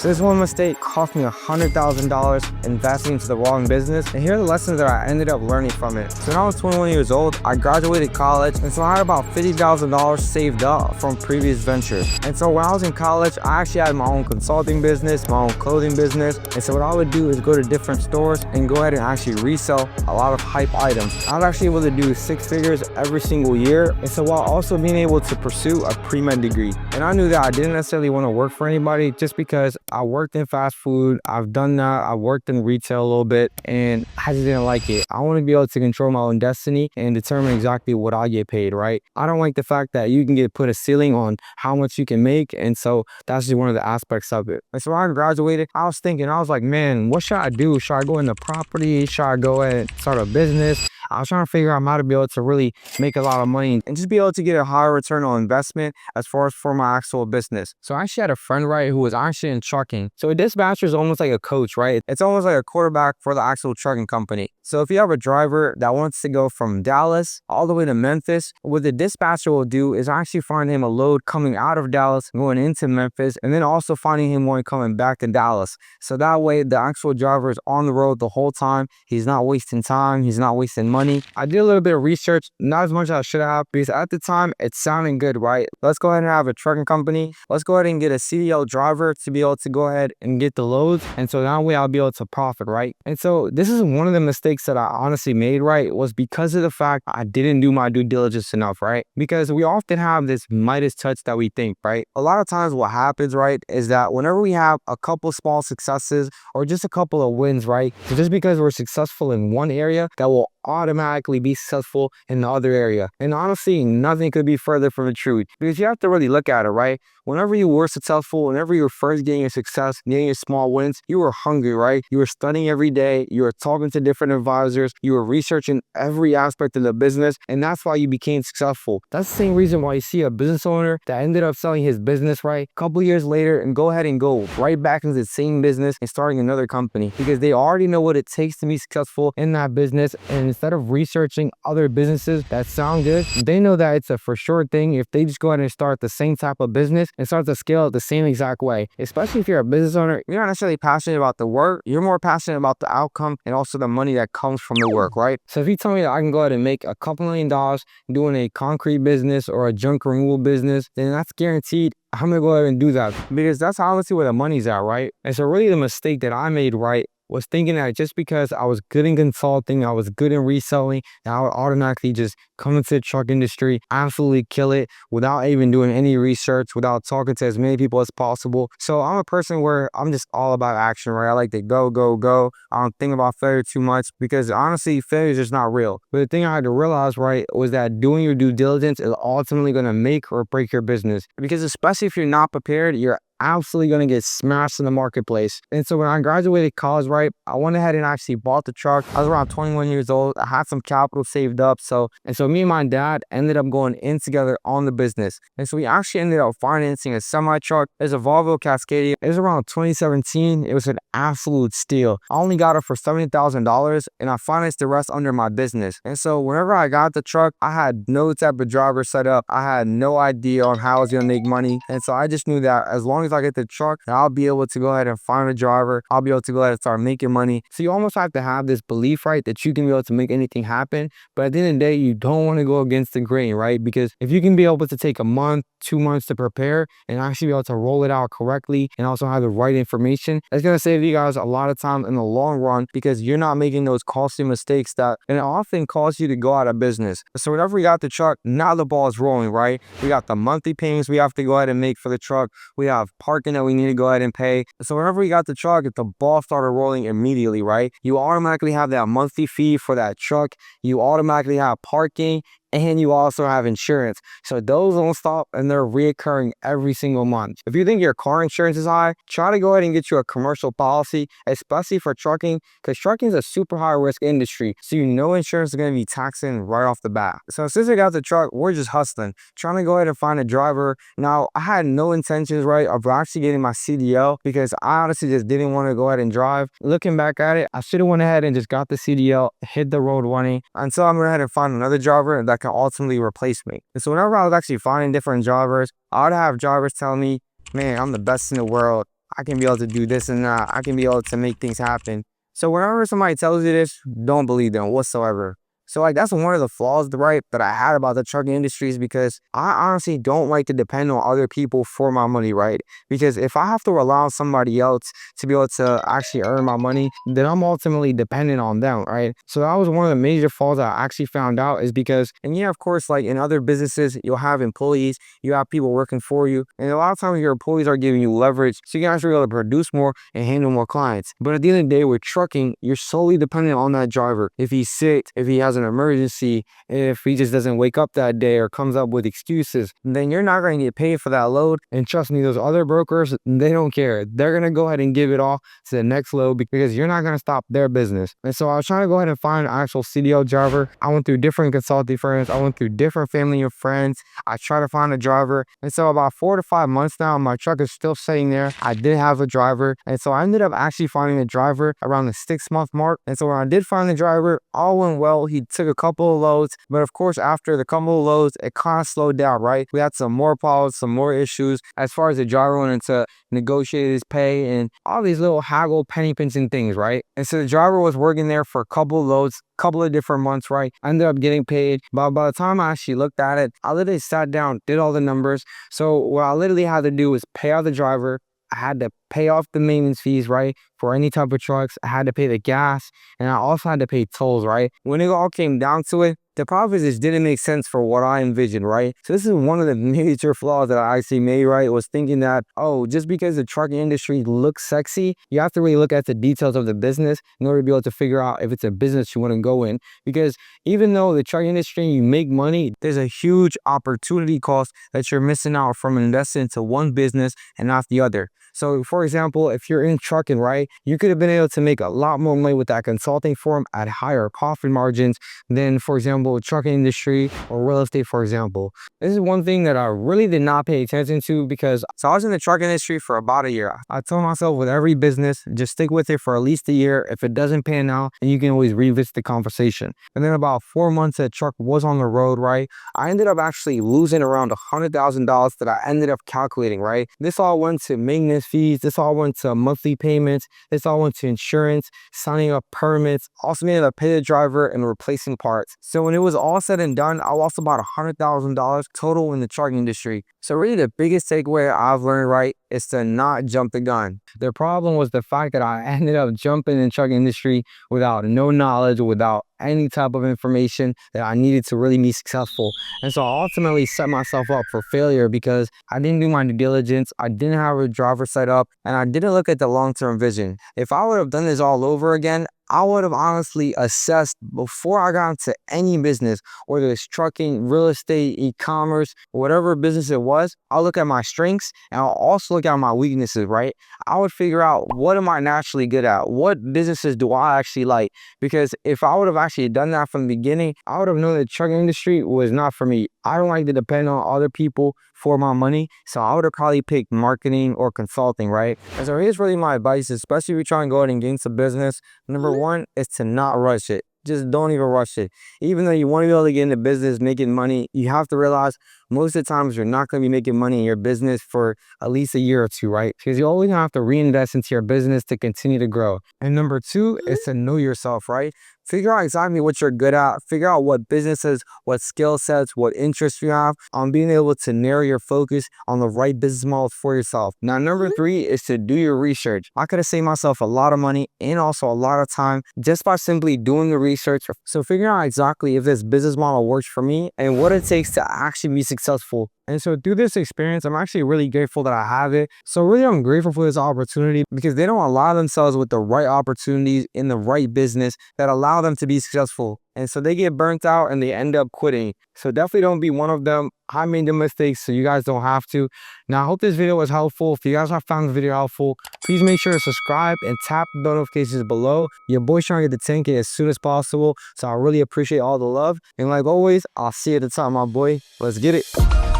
So this one mistake cost me $100,000 investing into the wrong business, and here are the lessons that I ended up learning from it. So when I was 21 years old, I graduated college, and so I had about $50,000 saved up from previous ventures. And so when I was in college, I actually had my own consulting business, my own clothing business, and so what I would do is go to different stores and go ahead and actually resell a lot of hype items. I was actually able to do 6 figures every single year, and so while also being able to pursue a pre-med degree. And I knew that I didn't necessarily want to work for anybody just because I worked in fast food, I've done that, I worked in retail a little bit, and I just didn't like it. I want to be able to control my own destiny and determine exactly what I get paid, right? I don't like the fact that you can get put a ceiling on how much you can make, and so that's just one of the aspects of it. And so when I graduated, I was thinking, I was like, man, what should I do? Should I go into property? Should I go ahead and start a business? I was trying to figure out how to be able to really make a lot of money and just be able to get a higher return on investment as far as for my actual business. So I actually had a friend, right, who was actually in trucking. So a dispatcher is almost like a coach, right? It's almost like a quarterback for the actual trucking company. So if you have a driver that wants to go from Dallas all the way to Memphis, what the dispatcher will do is actually find him a load coming out of Dallas, going into Memphis, and then also finding him one coming back to Dallas. So that way the actual driver is on the road the whole time. He's not wasting time. He's not wasting money. I did a little bit of research, not as much as I should have, because at the time it sounded good, right? Let's go ahead and have a trucking company. Let's go ahead and get a CDL driver to be able to go ahead and get the loads. And so that way I'll be able to profit, right? And so this is one of the mistakes that I honestly made, right? Was because of the fact I didn't do my due diligence enough, right? Because we often have this Midas touch that we think, right? A lot of times what happens, right, is that whenever we have a couple small successes or just a couple of wins, right? So just because we're successful in one area, that will automatically be successful in the other area. And honestly, nothing could be further from the truth, because you have to really look at it, right? Whenever you were successful, whenever you were first getting your success, getting your small wins, you were hungry, right? You were studying every day, you were talking to different advisors, you were researching every aspect of the business, and that's why you became successful. That's the same reason why you see a business owner that ended up selling his business, right, a couple years later and go ahead and go right back into the same business and starting another company, because they already know what it takes to be successful in that business. And instead of researching other businesses that sound good, they know that it's a for sure thing if they just go ahead and start the same type of business and start to scale it the same exact way. Especially if you're a business owner, you're not necessarily passionate about the work, you're more passionate about the outcome and also the money that comes from the work, right? So if you tell me that I can go ahead and make a couple $1,000,000 doing a concrete business or a junk removal business, then that's guaranteed I'm gonna go ahead and do that, because that's honestly where the money's at, right? And so really the mistake that I made, right, was thinking that just because I was good in consulting, I was good in reselling, that I would automatically just come into the truck industry, absolutely kill it without even doing any research, without talking to as many people as possible. So I'm a person where I'm just all about action, right? I like to go, go, go. I don't think about failure too much, because honestly, failure is just not real. But the thing I had to realize, right, was that doing your due diligence is ultimately going to make or break your business. Because especially if you're not prepared, you're absolutely going to get smashed in the marketplace. And so when I graduated college, right, I went ahead and actually bought the truck. I was around 21 years old. I had some capital saved up. So me and my dad ended up going in together on the business. And so we actually ended up financing a semi truck. It's a Volvo Cascadia. It was around 2017. It was an absolute steal. I only got it for $70,000 and I financed the rest under my business. And so whenever I got the truck, I had no type of driver set up. I had no idea on how I was going to make money. And so I just knew that as long as I get the truck, I'll be able to go ahead and find a driver. I'll be able to go ahead and start making money. So you almost have to have this belief, right, that you can be able to make anything happen. But at the end of the day, you don't want to go against the grain, right? Because if you can be able to take a month, 2 months to prepare and actually be able to roll it out correctly and also have the right information, it's going to save you guys a lot of time in the long run, because you're not making those costly mistakes that and it often cause you to go out of business. So whenever we got the truck, now the ball is rolling, right? We got the monthly payments we have to go ahead and make for the truck. We have parking that we need to go ahead and pay. So whenever we got the truck, the ball started rolling immediately, right? You automatically have that monthly fee for that truck. You automatically have parking, and you also have insurance. So those don't stop and they're reoccurring every single month. If you think your car insurance is high, try to go ahead and get you a commercial policy, especially for trucking, because trucking is a super high risk industry. So you know insurance is going to be taxing right off the bat. So since we got the truck, we're just hustling, trying to go ahead and find a driver. Now, I had no intentions, right, of actually getting my CDL, because I honestly just didn't want to go ahead and drive. Looking back at it, I should have went ahead and just got the CDL, hit the road running, until I'm going to head and find another driver that can ultimately replace me. And so whenever I was actually finding different drivers, I would have drivers tell me, man, I'm the best in the world. I can be able to do this and that. I can be able to make things happen. So whenever somebody tells you this, don't believe them whatsoever. So like that's one of the flaws, right, that I had about the trucking industry is because I honestly don't like to depend on other people for my money, right? Because if I have to rely on somebody else to be able to actually earn my money, then I'm ultimately dependent on them, right? So that was one of the major flaws that I actually found out is because, and yeah, of course, like in other businesses, you'll have employees, you have people working for you, and a lot of times your employees are giving you leverage so you can actually be able to produce more and handle more clients. But at the end of the day, with trucking, you're solely dependent on that driver. If he's sick, if he has an emergency, if he just doesn't wake up that day or comes up with excuses, then you're not going to get paid for that load. And trust me, those other brokers, they don't care. They're going to go ahead and give it all to the next load because you're not going to stop their business. And so I was trying to go ahead and find an actual CDL driver. I went through different consulting firms. I went through different family and friends. I tried to find a driver. And so about 4 to 5 months now, my truck is still sitting there. I did have a driver. And so I ended up actually finding a driver around the 6-month mark. And so when I did find the driver, all went well. He took a couple of loads. But of course, after the couple of loads, it kind of slowed down, right? We had some more problems, some more issues as far as the driver wanted to negotiate his pay and all these little haggle penny pinching things, right? And so the driver was working there for a couple of loads, couple of different months, right? I ended up getting paid. But by the time I actually looked at it, I literally sat down, did all the numbers. So what I literally had to do was pay out the driver. I had to pay off the maintenance fees, right? For any type of trucks. I had to pay the gas, and I also had to pay tolls, right? When it all came down to it, the problem is it didn't make sense for what I envisioned, right? So this is one of the major flaws that I actually made, right? Was thinking that, oh, just because the trucking industry looks sexy, you have to really look at the details of the business in order to be able to figure out if it's a business you want to go in. Because even though the trucking industry, you make money, there's a huge opportunity cost that you're missing out from investing into one business and not the other. So for example, if you're in trucking, right, you could have been able to make a lot more money with that consulting firm at higher profit margins than, for example, trucking industry or real estate, for example. This is one thing that I really did not pay attention to because so I was in the trucking industry for about a year. I told myself with every business, just stick with it for at least a year. If it doesn't pan out, then you can always revisit the conversation. And then about 4 months that truck was on the road, right, I ended up actually losing around $100,000 that I ended up calculating, right? This all went to maintenance fees. This all went to monthly payments. This all went to insurance, signing up permits, also needed to pay the driver and replacing parts. So when it was all said and done, I lost about $100,000 total in the trucking industry. So really the biggest takeaway I've learned, right, is to not jump the gun. The problem was the fact that I ended up jumping in the trucking industry without no knowledge, without any type of information that I needed to really be successful. And so I ultimately set myself up for failure because I didn't do my due diligence, I didn't have a driver set up, and I didn't look at the long-term vision. If I would have done this all over again, I would have honestly assessed before I got into any business, whether it's trucking, real estate, e-commerce, whatever business it was. I'll look at my strengths and I'll also look at my weaknesses, right? I would figure out what am I naturally good at? What businesses do I actually like? Because if I would have actually done that from the beginning, I would have known the trucking industry was not for me. I don't like to depend on other people for my money. So I would have probably picked marketing or consulting, right? And so here's really my advice, especially if you're trying to go ahead and get into business. Number one is to not rush it. Just don't even rush it. Even though you want to be able to get into business, making money, you have to realize most of the times you're not going to be making money in your business for at least a year or two, right? Because you always have to reinvest into your business to continue to grow. And number two is to know yourself, right? Figure out exactly what you're good at. Figure out what businesses, what skill sets, what interests you have on being able to narrow your focus on the right business models for yourself. Now, number three is to do your research. I could have saved myself a lot of money and also a lot of time just by simply doing the research. So figure out exactly if this business model works for me and what it takes to actually be successful. And so through this experience, I'm actually really grateful that I have it. So really, I'm grateful for this opportunity because they don't allow themselves with the right opportunities in the right business that allow them to be successful. And so they get burnt out and they end up quitting. So definitely don't be one of them. I made the mistakes, so you guys don't have to. Now, I hope this video was helpful. If you guys have found the video helpful, please make sure to subscribe and tap the notifications below. Your boy's trying to get the 10K as soon as possible. So I really appreciate all the love. And like always, I'll see you at the top, my boy. Let's get it.